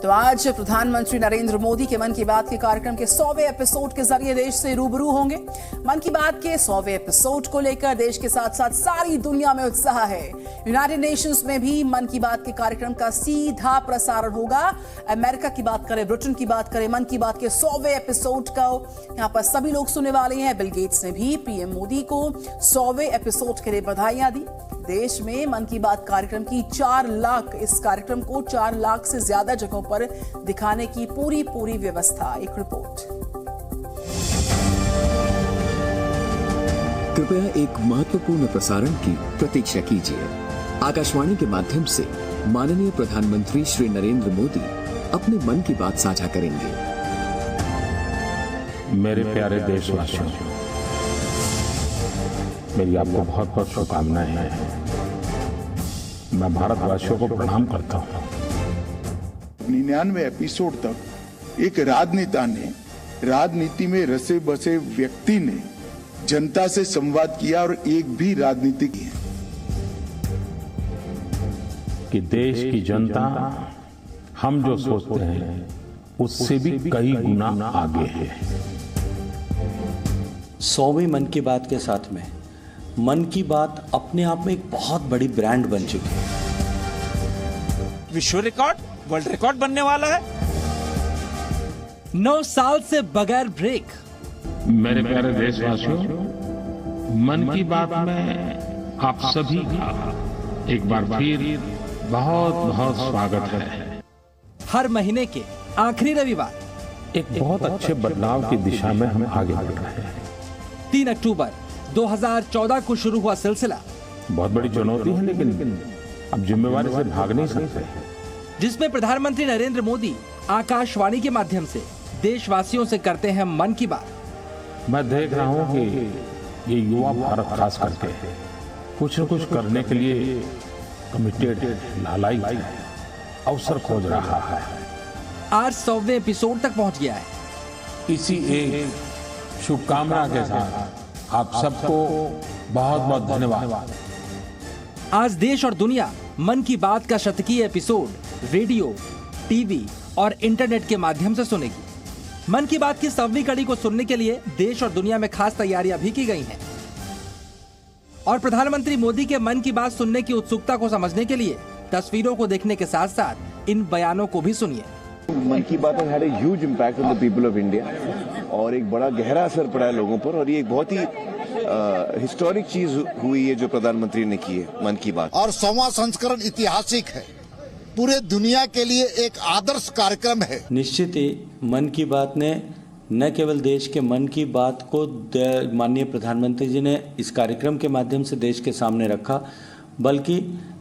तो आज प्रधानमंत्री नरेंद्र मोदी के मन की बात के कार्यक्रम के 100वें एपिसोड के जरिए देश से रूबरू होंगे। मन की बात के 100वें एपिसोड को लेकर देश के साथ साथ सारी दुनिया में उत्साह है। यूनाइटेड नेशंस में भी मन की बात के कार्यक्रम का सीधा प्रसारण होगा। अमेरिका की बात करें, ब्रिटेन की बात करें, मन की बात के 100वें एपिसोड का यहाँ पर सभी लोग सुनने वाले हैं। बिल गेट्स ने भी पीएम मोदी को 100वें एपिसोड के लिए बधाइयां दी। देश में मन की बात कार्यक्रम की 4 लाख इस कार्यक्रम को 4 लाख से ज्यादा जगहों पर दिखाने की पूरी व्यवस्था। एक रिपोर्ट। कृपया एक महत्वपूर्ण प्रसारण की प्रतीक्षा कीजिए। आकाशवाणी के माध्यम से माननीय प्रधानमंत्री श्री नरेंद्र मोदी अपने मन की बात साझा करेंगे। मेरे प्यारे देशवासियों, मेरी आपको बहुत बहुत शुभकामनाएं हैं। मैं भारतवासियों को प्रणाम करता हूं। 99 एपिसोड तक एक राजनेता ने, राजनीति में रसे बसे व्यक्ति ने जनता से संवाद किया और एक भी राजनीतिक है कि देश की जनता हम जो सोचते हैं उससे भी कई गुना आगे है। 100वीं मन की बात के साथ में मन की बात अपने आप में एक बहुत बड़ी ब्रांड बन चुकी है। विश्व रिकॉर्ड, वर्ल्ड रिकॉर्ड बनने वाला है। 9 साल से बगैर ब्रेक। मेरे प्यारे देशवासियों, मन की बात में आप सभी का एक बार फिर बहुत बहुत स्वागत है। हर महीने के आखिरी रविवार एक बहुत अच्छे बदलाव की दिशा में हम आगे बढ़ रहे हैं। 3 अक्टूबर 2014 को शुरू हुआ सिलसिला बहुत बड़ी चुनौती है, लेकिन अब जिम्मेवारी से भाग नहीं सकते, जिसमें प्रधानमंत्री नरेंद्र मोदी आकाशवाणी के माध्यम से देशवासियों से करते हैं मन की बात। मैं देख रहा हूं कि ये युवा भारत खास करके कुछ न कुछ करने के लिए कमिटेड, लालायित अवसर खोज रहा है। आज 100वें एपिसोड तक पहुंच गया है। इसी एक शुभकामना के साथ आप सबको बहुत बहुत धन्यवाद। आज देश और दुनिया मन की बात का शतकीय एपिसोड रेडियो, टीवी और इंटरनेट के माध्यम से सुनेगी। मन की बात की 100वीं कड़ी को सुनने के लिए देश और दुनिया में खास तैयारियां भी की गई हैं। और प्रधानमंत्री मोदी के मन की बात सुनने की उत्सुकता को समझने के लिए तस्वीरों को देखने के साथ साथ इन बयानों को भी सुनिए। मन की बात has had a huge impact on the people of India और एक बड़ा गहरा असर पड़ा है लोगों पर, और ये एक बहुत ही हिस्टोरिक चीज हुई है जो प्रधानमंत्री ने की है मन की बात। और 100वां संस्करण ऐतिहासिक है, पूरे दुनिया के लिए एक आदर्श कार्यक्रम है। निश्चित ही मन की बात ने न केवल देश के मन की बात को माननीय प्रधानमंत्री जी ने इस कार्यक्रम के माध्यम से देश के सामने रखा, बल्कि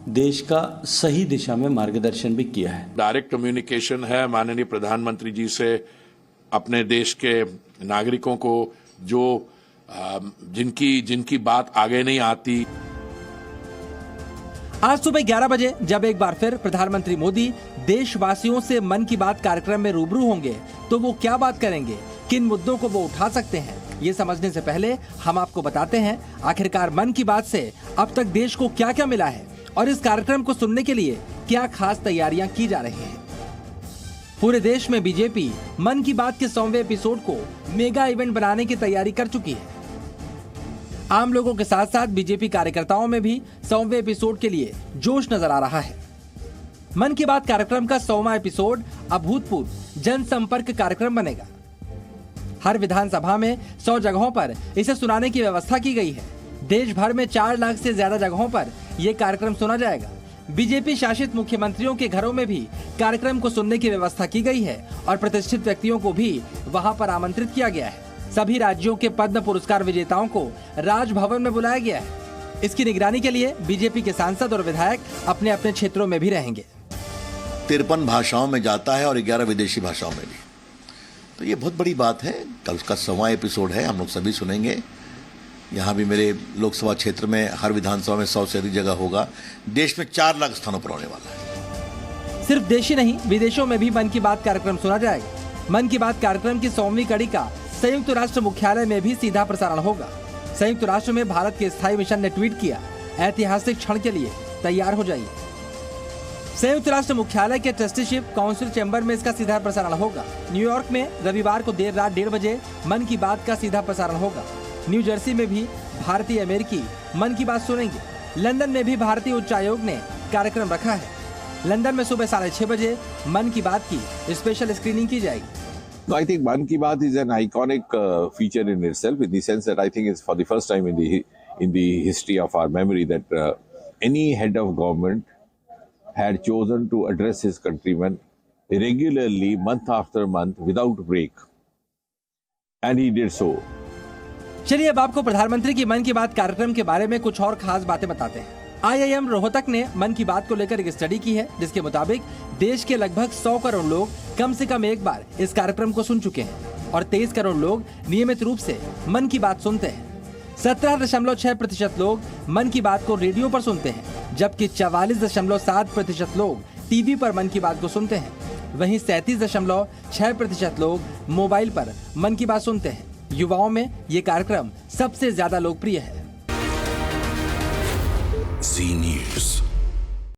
देश का सही दिशा में मार्गदर्शन भी किया है। डायरेक्ट कम्युनिकेशन है माननीय प्रधानमंत्री जी से अपने देश के नागरिकों को, जो जिनकी बात आगे नहीं आती। आज सुबह 11 बजे जब एक बार फिर प्रधानमंत्री मोदी देशवासियों से मन की बात कार्यक्रम में रूबरू होंगे तो वो क्या बात करेंगे, किन मुद्दों को वो उठा सकते हैं, ये समझने से पहले हम आपको बताते हैं आखिरकार मन की बात से अब तक देश को क्या क्या मिला है और इस कार्यक्रम को सुनने के लिए क्या खास तैयारियां की जा रही हैं। पूरे देश में बीजेपी मन की बात के 100वें एपिसोड को मेगा इवेंट बनाने की तैयारी कर चुकी है। आम लोगों के साथ साथ बीजेपी कार्यकर्ताओं में भी 100वें एपिसोड के लिए जोश नजर आ रहा है। मन की बात कार्यक्रम का 100वां एपिसोड अभूतपूर्व जनसंपर्क कार्यक्रम बनेगा। हर विधानसभा में 100 जगहों पर इसे सुनाने की व्यवस्था की गई है। देश भर में 4 लाख से ज्यादा जगहों पर यह कार्यक्रम सुना जाएगा। बीजेपी शासित मुख्यमंत्रियों के घरों में भी कार्यक्रम को सुनने की व्यवस्था की गई है और प्रतिष्ठित व्यक्तियों को भी वहां पर आमंत्रित किया गया है। सभी राज्यों के पद्म पुरस्कार विजेताओं को राजभवन में बुलाया गया है। इसकी निगरानी के लिए बीजेपी के सांसद और विधायक अपने अपने क्षेत्रों में भी रहेंगे। 53 भाषाओं में जाता है और 11 विदेशी भाषाओं में भी, तो ये बहुत बड़ी बात है। कल उसका 100वां एपिसोड है, हम लोग सभी सुनेंगे। यहाँ भी मेरे लोकसभा क्षेत्र में हर विधानसभा में 100 से अधिक जगह होगा। देश में 4 लाख स्थानों पर होने वाला है। सिर्फ देश ही नहीं, विदेशों में भी मन की बात कार्यक्रम सुना जाएगा। मन की बात कार्यक्रम की 100वीं कड़ी का संयुक्त राष्ट्र मुख्यालय में भी सीधा प्रसारण होगा। संयुक्त राष्ट्र में भारत के स्थायी मिशन ने ट्वीट किया, ऐतिहासिक क्षण के लिए तैयार हो जाइए। संयुक्त राष्ट्र मुख्यालय के ट्रस्टीशिप काउंसिल चैम्बर में इसका सीधा प्रसारण होगा। न्यूयॉर्क में रविवार को देर रात 1:30 बजे मन की बात का सीधा प्रसारण होगा। न्यू जर्सी में भी भारतीय अमेरिकी मन की बात सुनेंगे। लंदन में भी भारतीय उच्चायोग ने कार्यक्रम रखा है। लंदन में सुबह 6:30 बजे मन की बात की स्पेशल स्क्रीनिंग की जाएगी। No, I think Man Ki Baat is an iconic feature in itself, in the sense that I think it's for the first time in the history of our memory that any head of government had chosen to address his countrymen regularly, month after month, without break, and he did so. चलिए अब आपको प्रधानमंत्री की मन की बात कार्यक्रम के बारे में कुछ और खास बातें बताते हैं। IIM रोहतक ने मन की बात को लेकर एक स्टडी की है, जिसके मुताबिक देश के लगभग 100 करोड़ लोग कम से कम एक बार इस कार्यक्रम को सुन चुके हैं और 23 करोड़ लोग नियमित रूप से मन की बात सुनते हैं। 17.6% लोग मन की बात को रेडियो पर सुनते हैं, जबकि 44.7% लोग टीवी पर मन की बात को सुनते हैं। वहीं 37.6% लोग मोबाइल पर मन की बात सुनते हैं। युवाओं में ये कार्यक्रम सबसे ज्यादा लोकप्रिय है। Zee News.